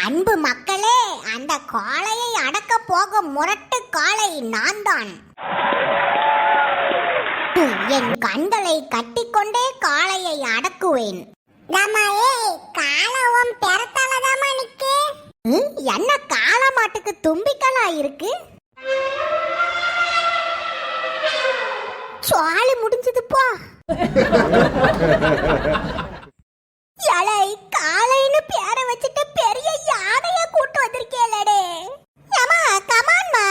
அன்பு மக்களே, அந்த காளையை அடக்க போகும் முரட்டு காளை நான் தான். என் கண்களை கட்டிக்கொண்டே காளையை அடக்குவேன். என்ன காள மாட்டுக்கு தும்பிக்கலா இருக்கு? சுவாலி முடிஞ்சது போ. எலை காளைன்னு பேரை வச்சுட்டு பெரிய யானைய கூட்டு வந்திருக்கேளே. ஏமா கமான்மா,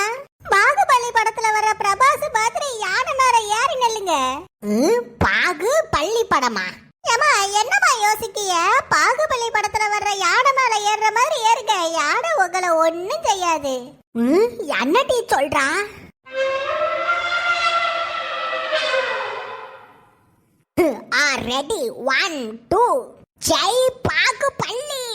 பாகுபலி படத்துல வர பிரபாஸ் மாதிரி யானை மேல ஏறி நெல்லுங்க. பாகு பள்ளி படமா? ஏமா என்னமா யோசிக்கிய? பாகுபலி படத்துல வர்ற யானை மேல ஏறுற மாதிரி ஏறுங்க, யானை உங்களை ஒண்ணும் செய்யாது. என்னடி சொல்றா? ரெடி 1 2 ஜெய் பாகு பள்ளி.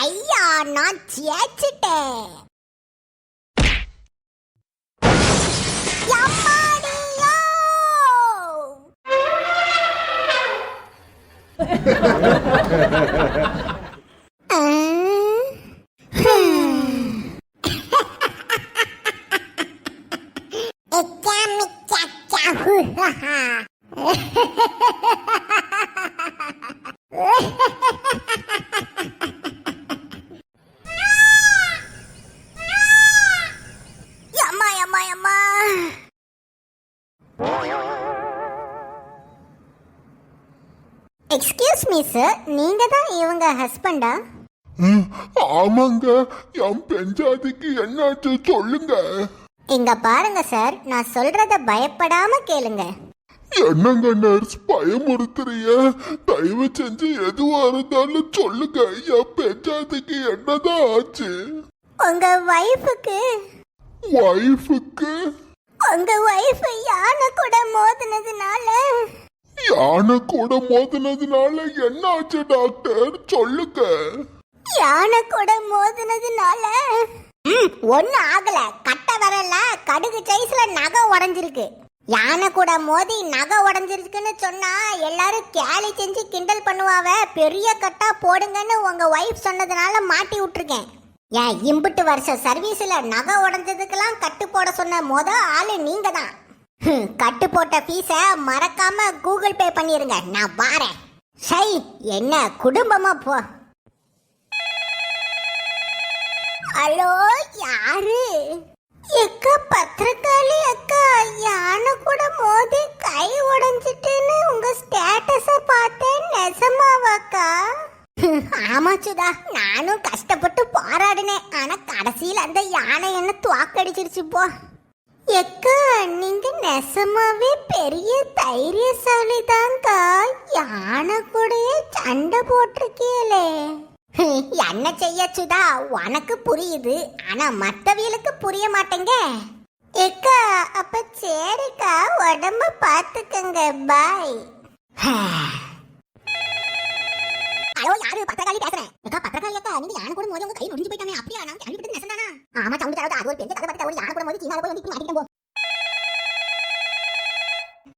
ஐயா நான் ஜெயிச்சிட்டேன். எக்ஸ்கியூஸ் மீ சார், நீங்க தான் இவங்க ஹஸ்பண்டா? ஆமாங்க, என் பெஞ்சாதிக்கு என்னாச்சு சொல்லுங்க. இங்க பாருங்க சார், நான் சொல்றத பயப்படாம கேளுங்க. என்னங்க நர்ஸ் பயமுறுத்துறிய? தயவு செஞ்சு எதுவா இருந்தாலும் சொல்லுங்க. என் பெஞ்சாதிக்கு என்னதான் ஆச்சு? உங்க வைஃபுக்கு உங்க வைஃப் யானை கூட மோதினதுனால என்ன ஆச்சு டாக்டர் சொல்லுங்க. யானை கூட மோதினதுனால ஒண்ணு ஆகல. கட்ட வரல, கடுகு சைஸ்ல நகை உடைஞ்சிருக்கு. யானை கூட மோதி நகை உடைஞ்சிருக்குன்னு சொன்னா எல்லாரும் கேலி செஞ்சு கிண்டல் பண்ணுவாவ. பெரிய கட்டா போடுங்கன்னு உங்க வைஃப் சொன்னதுனால மாட்டி விட்டுருக்கேன். ஏன் இம்புட்டு வருஷ சர்வீஸ்ல நகை உடைஞ்சதுக்கெல்லாம் கட்டு போட சொன்ன ஆளு நீங்க தான். கட்டு போட்ட ஃபீஸ மறக்காம கூகுள் பே பண்ணிருங்க, நான் வாரேன். சை, என்ன குடும்பமா போ. ஹலோ, யாரு? எக்கா பத்திரக்காளி அக்கா, யானை கூட மோதி கை உடைஞ்சிட்டுன்னு உங்க ஸ்டேட்டஸ பார்த்தேன், நெசமாவாக்கா? ஆமா சுதா, நானும் கஷ்டப்பட்டு போராடினேன். ஆனா கடைசியில் அந்த யானை என்ன துவாக்கடிச்சிருச்சு போ. எக்கா, நீங்க நெசமாவே பெரிய தைரியசாலி தான்க்கா. யானை கூடயே சண்டை போட்டிருக்கீங்களே. என்ன செய்ய சுதா, உனக்கு புரியுது, ஆனா மத்தவங்களுக்கு புரிய மாட்டேங்க. எக்கா அப்ப சரிக்கா, உடம்ப பாத்துக்கங்க, பாய். ஹலோ, யாரு? பத்திரக்காளி பேசுறேன். அக்கா பத்திரக்காளி அக்கா, நீங்க யானை கூட மோதி உங்க கை நொடிஞ்சு போயிட்டாங்க. அப்படியா? நான் கேள்விப்பட்டது நெசந்தானா? ஆமா சவுண்ட் தரது, அது ஒரு பெரிய கதை. பத்தி ஒரு யானை கூட மோதி சீனால போய் வந்து மாட்டிட்டேன் போ.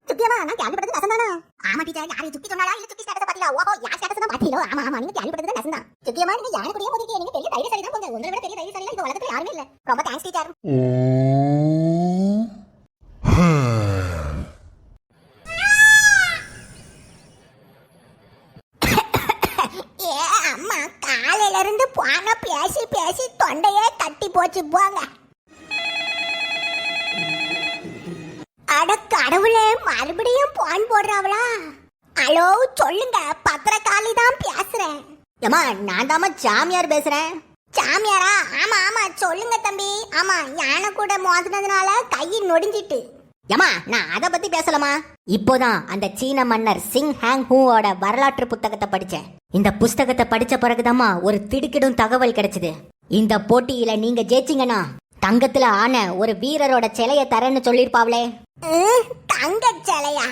சுக்கியமா, நான் கேள்விப்பட்டது நெசந்தானா? ஆமா டீச்சர், யாரு சுக்கி சொன்னாலா இல்ல சுக்கி ஸ்டேட்டஸ் பாத்தீங்களா? ஓஹோ, யா ஸ்டேட்டஸ் தான் பாத்தீங்களோ? ஆமா ஆமா, நீங்க கேள்விப்பட்டது நெசந்தா. சுக்கியமா, நீங்க யானை கூடயே மோதிட்டீங்க. நீங்க பெரிய தைரியசாலி தான் போங்க. உங்களை விட பெரிய தைரியசாலி இந்த உலகத்துல யாருமே இல்ல. ரொம்ப தேங்க்ஸ் டீச்சர். காலையில இருந்து போன பேசி பேசி தொண்டையே தட்டி போச்சு போங்க. அட கடவுளே, மறுபடியும் போன் போடுறாவளா? ஹலோ சொல்லுங்க, பத்திரக்காளி தான் பேசுறேன். ஏமா, நான் தாமா சாமியார் பேசுறேன். சாமியாரா? ஆமா ஆமா, சொல்லுங்க தம்பி. ஆமா, யானை கூட மோதினதுனால கை நொடிஞ்சிட்டு. ஏமா, நான் அத பத்தி பேசலாமா? இப்போதான் அந்த சீன மன்னர் சிங் ஹாங் ஹூவோட வரலாற்று புத்தகத்தை படிச்சேன். இந்த புஸ்தகத்தை படிச்ச பிறகுதாமா ஒரு திடுக்கிடும் தகவல் கிடைச்சது. இந்த போட்டியில நீங்க ஜெயிச்சிங்கன்னா தங்கத்துல ஆன ஒரு வீரரோட சிலைய தரேன்னு சொல்லிருப்பாவளே. தங்க சிலையா?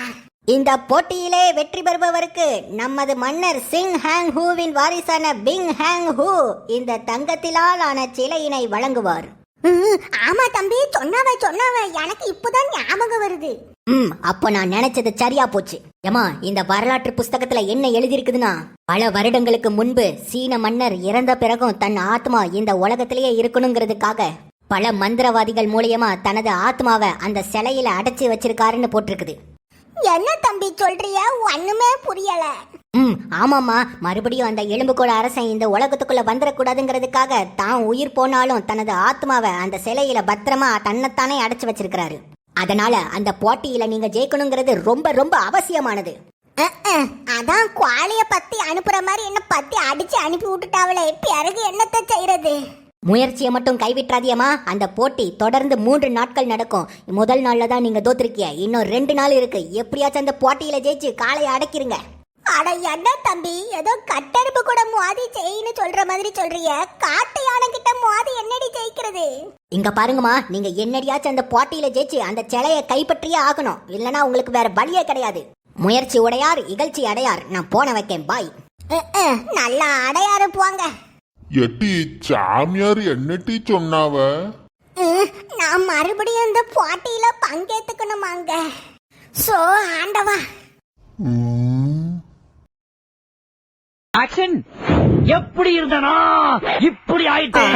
இந்த போட்டியிலே வெற்றி பெறுபவருக்கு நமது மன்னர் சிங் ஹாங் ஹூவின் வாரிசான பிங் ஹாங் ஹூ இந்த தங்கத்திலால் ஆன சிலையினை வழங்குவார். ஆமா தம்பி, சொன்னாவ எனக்கு இப்பதான் ஞாபகம் வருது. அப்போ நான் நினைச்சது சரியா போச்சு. ஏமா, இந்த வரலாற்று புஸ்தகத்துல என்ன எழுதியிருக்குதுன்னா, பல வருடங்களுக்கு முன்பு சீன மன்னர் இறந்த பிறகும் தன் ஆத்மா இந்த உலகத்திலேயே இருக்கணுங்கிறதுக்காக பல மந்திரவாதிகள் மூலியமா தனது ஆத்மாவை அந்த சிலையில அடைச்சி வச்சிருக்காருன்னு போட்டிருக்குது. என்ன தம்பி சொல்றிய? ஒண்ணுமே புரியல. ஆமாமா, மறுபடியும் அந்த எலும்புகோட அரசன் இந்த உலகத்துக்குள்ள வந்துடக்கூடாதுங்கிறதுக்காக தான் உயிர் போனாலும் தனது ஆத்மாவை அந்த சிலையில பத்திரமா தன்னைத்தானே அடைச்சு வச்சிருக்கிறாரு. அதனால அந்த போட்டியில நீங்க ஜெயிக்கணுங்கிறது ரொம்ப ரொம்ப அவசியமானது. அதான் குவாலிய பத்தி அனுப்புற மாதிரி என்ன பத்தி அடிச்சு அனுப்பி விட்டுட்டாவளே, பிறகு என்னத்தை செய்யறது? முயற்சியை மட்டும் கைவிட்டுறாதியம்மா. அந்த போட்டி தொடர்ந்து 3 நாட்கள் நடக்கும். முதல் நாள்ல தான் நீங்க தோத்துருக்கிய, இன்னும் 2 நாள் இருக்கு. எப்படியாச்சும் அந்த போட்டியில ஜெயிச்சு காளையை அடக்கிருங்க. அட என்ன தம்பி, ஏதோ கட்டெருப்பு கூட மோதி செய்யின்னு சொல்ற மாதிரி சொல்றிய. காட்டு யானை கிட்ட மோதி என்னடி ஜெயிக்கிறது? இங்க பாருங்கம்மா, நீங்க என்னடியாச்சும் அந்த போட்டியில ஜெயிச்சு அந்த சிலையை கைப்பற்றியே ஆகணும். இல்லனா உங்களுக்கு வேற வழியே கிடையாது. முயற்சி உடையார் இகழ்ச்சி அடையார். நான் போன வைக்கேன். பாய். நல்லா அடையாறு போங்க. எட்டி சாமியார் என்னட்டி சொன்னாவ? நான் மறுபடியும் இந்த போட்டியில பங்கேத்துக்கணுமாங்க. சோ ஆண்டவா. ஆக்ஷன். எப்படி இருந்தனா இப்படி ஆயிட்டேன்.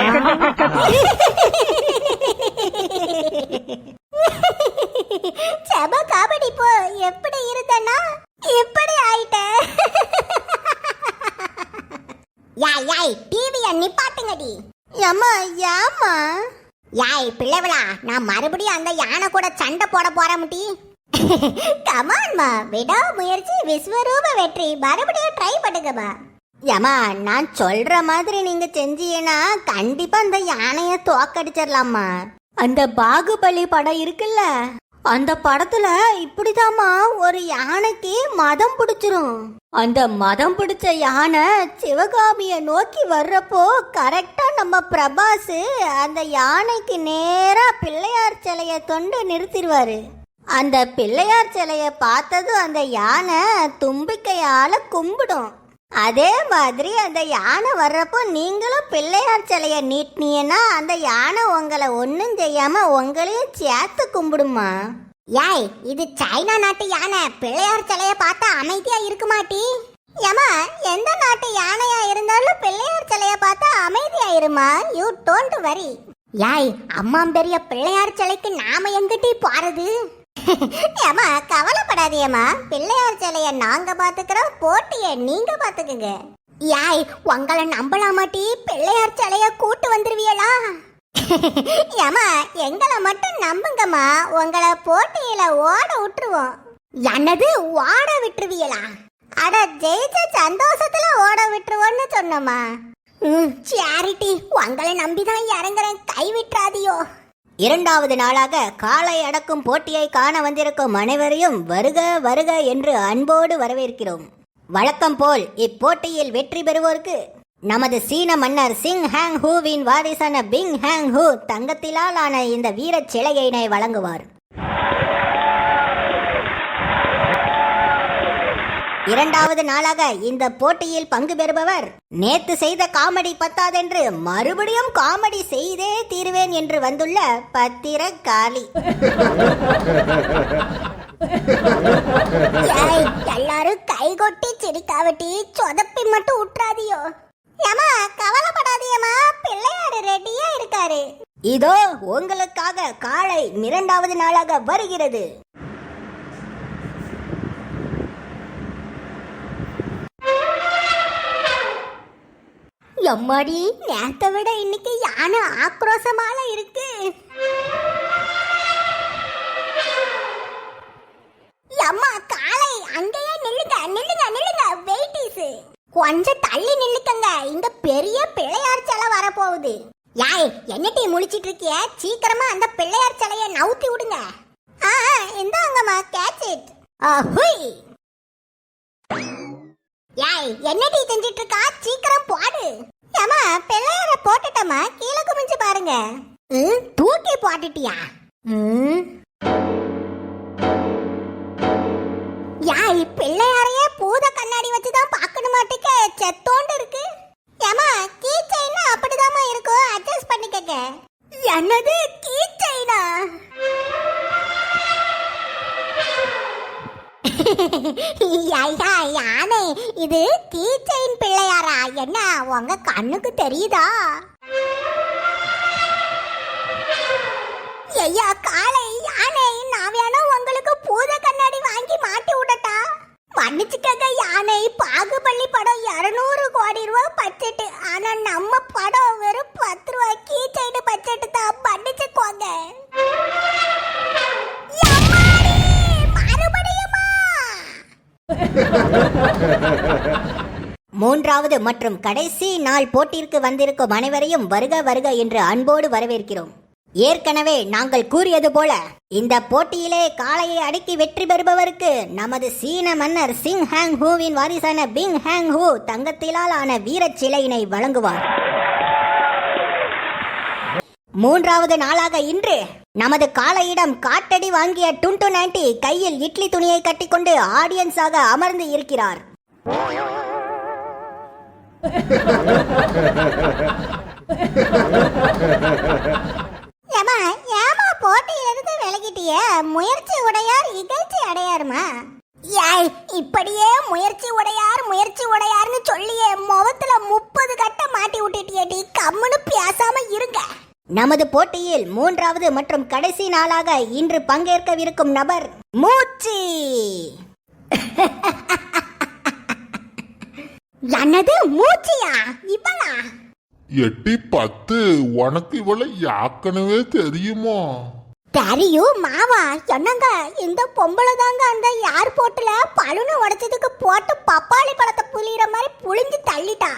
சபா கபடி போ. எப்படி இருந்தனா இப்படி ஆயிட்டேன். யாய் யாய், டிவிய நிப்பாட்டுங்கடி. அம்மா யாமா? யாய் பிள்ளைவளா, நான் மறுபடியும் அந்த யானை கூட சண்டை போட போறேன்டி. கமான்மா, விடா முயற்சி விஸ்வரூப வெற்றி. மறுபடியும் ட்ரை பண்ணுங்கம்மா. ஏமா, நான் சொல்ற மாதிரி நீங்க செஞ்சீங்கன்னா கண்டிப்பா அந்த யானைய தோக்கடிச்சிடலாமா. அந்த பாகுபலி படம் இருக்குல்ல, அந்த படத்துல இப்படிதாமா ஒரு யானைக்கு மதம் பிடிச்சிரும். அந்த மதம் பிடிச்ச யானை சிவகாமிய நோக்கி வர்றப்போ கரெக்டா நம்ம பிரபாஸ் அந்த யானைக்கு நேரா பிள்ளையார் சிலைய தொண்டு நிறுத்திடுவாரு. அந்த பிள்ளையார் சிலைய பார்த்ததும் அந்த யானை தும்பிக்கையால கும்பிடும். அதே மாதிரி அந்த யானை வர்றப்போ நீங்களும் பிள்ளையார் சிலைய நீட்டினீங்கன்னா அந்த யானை உங்களை ஒன்றும் செய்யாம உங்களையும் சேர்த்து கும்பிடுமா. யாய், இது சைனா நாட்டு யானை. பிள்ளையார் சிலைய பார்த்தா அமைதியா இருக்க மாட்டி? ஏமா, எந்த நாட்டு யானையா இருந்தாலும் பிள்ளையார் சிலைய பார்த்தா அமைதியா இருமா. You don't worry. யாய், அம்மாம்பெரிய பிள்ளையார் சிலைக்கு நாம எங்கிட்டி போறது? ஏமா கவலைப்படாதேம்மா, பிள்ளையார் சிலைய நாங்க பாத்துக்கிறோம், போட்டிய நீங்க பாத்துக்குங்க. யாய், உங்களை நம்பலாமாட்டி? பிள்ளையார் சிலைய கூட்டு வந்துருவியலா? ஏமா, எங்களை மட்டும் நம்புங்கம்மா, உங்களை போட்டியில ஓட விட்டுருவோம். என்னது ஓட விட்டுருவியலா? அட, ஜெயிச்ச சந்தோஷத்துல ஓட விட்டுருவோன்னு சொன்னோமா. சேரிட்டி, உங்களை நம்பிதான் இறங்குறேன், கை விட்டுறாதியோ. 2வது நாளாக காளை அடக்கும் போட்டியை காண வந்திருக்கும் அனைவரையும் வருக வருக என்று அன்போடு வரவேற்கிறோம். வழக்கம் போல் இப்போட்டியில் வெற்றி பெறுவோருக்கு நமது சீன மன்னர் சிங் ஹேங் ஹூவின் வாரிசான பிங் ஹேங் ஹூ தங்கத்திலால் ஆன இந்த வீரச் சிலையினை வழங்குவார். 2வது நாளாக இந்த போட்டியில் பங்கு பெறுபவர் நேத்து செய்த காமெடி பத்தாதென்று மறுபடியும் காமெடி செய்தே தீருவேன் என்று வந்துள்ள பத்திரகாளி. எல்லாரும் கைகொட்டி சிரிக்காவட்டி சொதப்பி மட்டும் விட்டுறாதியோ. ஏமா கவலைப்படாதியம்மா, பிள்ளையாரு ரெடியா இருக்காரு. இதோ உங்களுக்காக காளை 2வது நாளாக வருகிறது. எம்மாடி, நேத்தை விட இன்னைக்கு யானை ஆக்ரோஷமால இருக்கு. அம்மா காளை, அங்கேயே நில்லுங்க நில்லுங்க நில்லுங்க. வெயிட்டிஸ் கொஞ்சம் தள்ளி நில்லுக்கங்க, இங்க பெரிய பிள்ளையார் சிலை வரப்போகுது. யாய், என்னட்டி முழிச்சிட்டு இருக்கிய? சீக்கிரமா அந்த பிள்ளையார் சிலைய நவுத்தி விடுங்க. இந்தாங்கம்மா, கேட்ச் இட். அஹுய். யாய், என்னடி செஞ்சிட்டு இருக்கா? சீக்கிரம் போடு. ஏமா, பிள்ளையார போட்டுட்டமா, கீழே குமிஞ்சு பாருங்க. தூக்கி போட்டுட்டியா? யாய், பிள்ளையாரையே பூத கண்ணாடி வச்சுதான் பாக்கணுமாட்டிக்க, செத்தோண்டு இருக்கு. ஏமா, கீ செயினா அப்படிதாமா இருக்கும், அட்ஜஸ்ட் பண்ணிக்கங்க. என்னது கீ செயினா? யானை இது கீச்சைன் பிள்ளையாரா? என்ன உங்க கண்ணுக்கு தெரியுதா? ஐயா காளை யானை, நான் வேணா உங்களுக்கு பூத கண்ணாடி வாங்கி மாட்டி விடட்டா? மன்னிச்சுக்கங்க யானை, பாகுபலி படம் 200 கோடி ரூபாய் பட்ஜெட். ஆனா நம்ம படம் வெறும் 10 ரூபாய் கீச்சைடு பட்ஜெட் தான். மன்னிச்சுக்கோங்க. மூன்றாவது மற்றும் கடைசி நாள் போட்டிற்கு வந்திருக்கும் அனைவரையும் வருக வருக என்று அன்போடு வரவேற்கிறோம். ஏற்கனவே நாங்கள் கூறியது போல இந்த போட்டியிலே காளையை அடக்கி வெற்றி பெறுபவருக்கு நமது சீன மன்னர் சிங் ஹாங் ஹூவின் வாரிசான பிங் ஹாங் ஹூ தங்கத்திலால் ஆன வீரச் சிலையினை வழங்குவார். மூன்றாவது நாளாக இன்று நமது காளையிடம் காட்டடி வாங்கிய டுன்டுன் ஆண்டி கையில் இட்லி துணியை கட்டிக்கொண்டு ஆடியன்ஸாக அமர்ந்து இருக்கிறார். ஏமா ஏமா போட்டியிலிருந்து விலகிட்டிய? முயற்சி உடையார் இகழ்ச்சி அடையாருமா? ஏய், இப்படியே முயற்சி உடையார்னு சொல்லியே முகத்துல 30 கட்ட மாட்டி விட்டுட்டியடி. கம்முன்னு பேசாம இருங்க. நமது போட்டியில் மூன்றாவது மற்றும் கடைசி நாளாக இன்று பங்கேற்கவிருக்கும் நபர் மூச்சி. என்னது மூச்சியா? இவளா? எட்டி 10, உனக்கு இவளை ஏற்கனவே தெரியுமோ? தெரியும் மாவா. என்னங்க, இந்த பொம்பளை தாங்க அந்த ஏர்போர்ட்ல பலூனை உடைச்சதுக்கு போட்டு பப்பாளி பழத்தை புளியற மாதிரி புளிஞ்சு தள்ளிட்டா.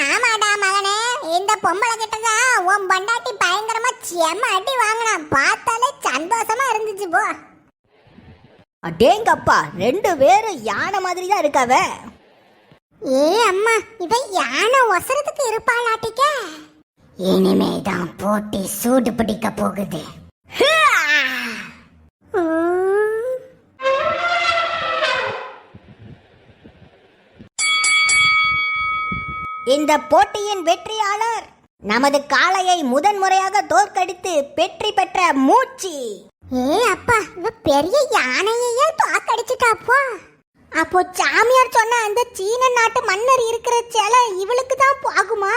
ஆமாடா மகனே, இந்த பொம்பளை கிட்டதான் உன் பண்டாட்டி பயங்கரமா செம்ம அடி வாங்கினா. பார்த்தாலே சந்தோஷமா இருந்துச்சு போ. அடேங்கப்பா, 2 பேரும் யானை மாதிரி தான் இருக்காவ. ஏ அம்மா, இவ யானை ஒசரத்துக்கு இருப்பாளாட்டிக்க. இனிமேதான் போட்டி சூடு பிடிக்க போகுது. இந்த போட்டியின் வெற்றியாளர் நமது காளையை முதன்முறையாக தோற்கடித்து வெற்றி பெற்ற மூச்சி. ஏ அப்பா, இவ பெரிய யானையே தோக்கடிச்சிட்டாப்பா. அப்போ சாமியார் சொன்ன அந்த சீன நாட்டு மன்னர் இருக்கிற சிலை இவளுக்கு தான் போகுமா?